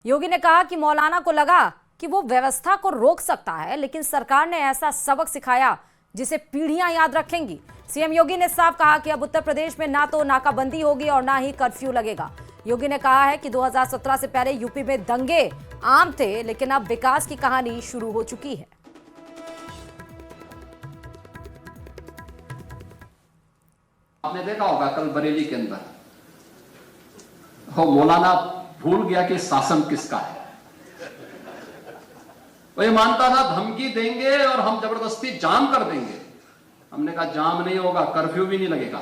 योगी ने कहा कि मौलाना को लगा कि वो व्यवस्था को रोक सकता है, लेकिन सरकार ने ऐसा सबक सिखाया जिसे पीढ़ियां याद रखेंगी। सीएम योगी ने साफ कहा कि अब उत्तर प्रदेश में ना तो नाकाबंदी होगी और ना ही कर्फ्यू लगेगा। योगी ने कहा है कि 2017 से पहले यूपी में दंगे आम थे, लेकिन अब विकास की कहानी शुरू हो चुकी है। आपने देखा होगा कल बरेली के अंदर मौलाना भूल गया कि शासन किसका है। वो ये मानता था धमकी देंगे और हम जबरदस्ती जाम कर देंगे। हमने कहा जाम नहीं होगा, कर्फ्यू भी नहीं लगेगा,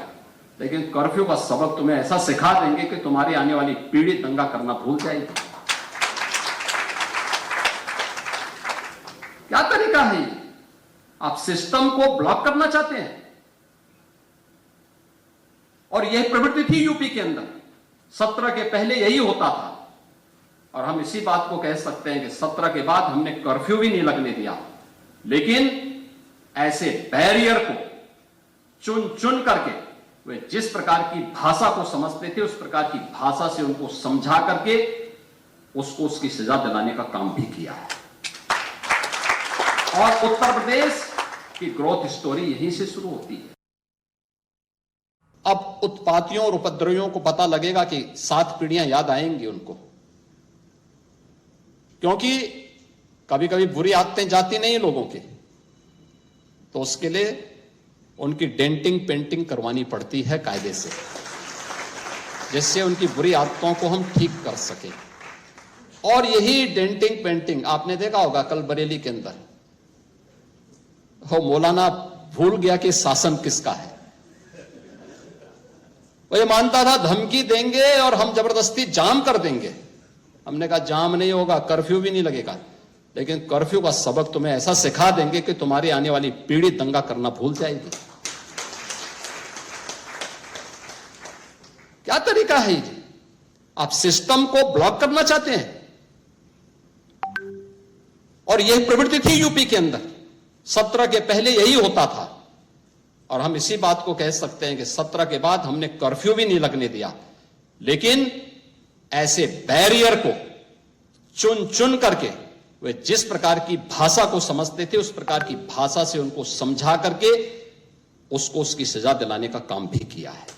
लेकिन कर्फ्यू का सबक तुम्हें ऐसा सिखा देंगे कि तुम्हारी आने वाली पीढ़ी दंगा करना भूल जाएगी। क्या तरीका है ये? आप सिस्टम को ब्लॉक करना चाहते हैं, और यह प्रवृत्ति थी यूपी के अंदर। 17 के पहले यही होता था, और हम इसी बात को कह सकते हैं कि 17 के बाद हमने कर्फ्यू भी नहीं लगने दिया, लेकिन ऐसे बैरियर को चुन चुन करके वे जिस प्रकार की भाषा को समझते थे उस प्रकार की भाषा से उनको समझा करके उसको उसकी सजा दिलाने का काम भी किया है। और उत्तर प्रदेश की ग्रोथ स्टोरी यहीं से शुरू होती है। अब उत्पातियों और उपद्रवियों को पता लगेगा कि 7 पीढ़ियां याद आएंगी उनको, क्योंकि कभी कभी बुरी आदतें जाती नहीं लोगों के, तो उसके लिए उनकी डेंटिंग पेंटिंग करवानी पड़ती है कायदे से, जिससे उनकी बुरी आदतों को हम ठीक कर सकें। और यही डेंटिंग पेंटिंग आपने देखा होगा कल बरेली के अंदर मौलाना भूल गया कि शासन किसका है। वो ये मानता था धमकी देंगे और हम जबरदस्ती जाम कर देंगे। हमने कहा जाम नहीं होगा, कर्फ्यू भी नहीं लगेगा, लेकिन कर्फ्यू का सबक तुम्हें ऐसा सिखा देंगे कि तुम्हारी आने वाली पीढ़ी दंगा करना भूल जाएगी। क्या तरीका है ये? आप सिस्टम को ब्लॉक करना चाहते हैं, और यह प्रवृत्ति थी यूपी के अंदर। 17 के पहले यही होता था, और हम इसी बात को कह सकते हैं कि 17 के बाद हमने कर्फ्यू भी नहीं लगने दिया, लेकिन ऐसे बैरियर को चुन चुन करके वे जिस प्रकार की भाषा को समझते थे उस प्रकार की भाषा से उनको समझा करके उसको उसकी सजा दिलाने का काम भी किया है।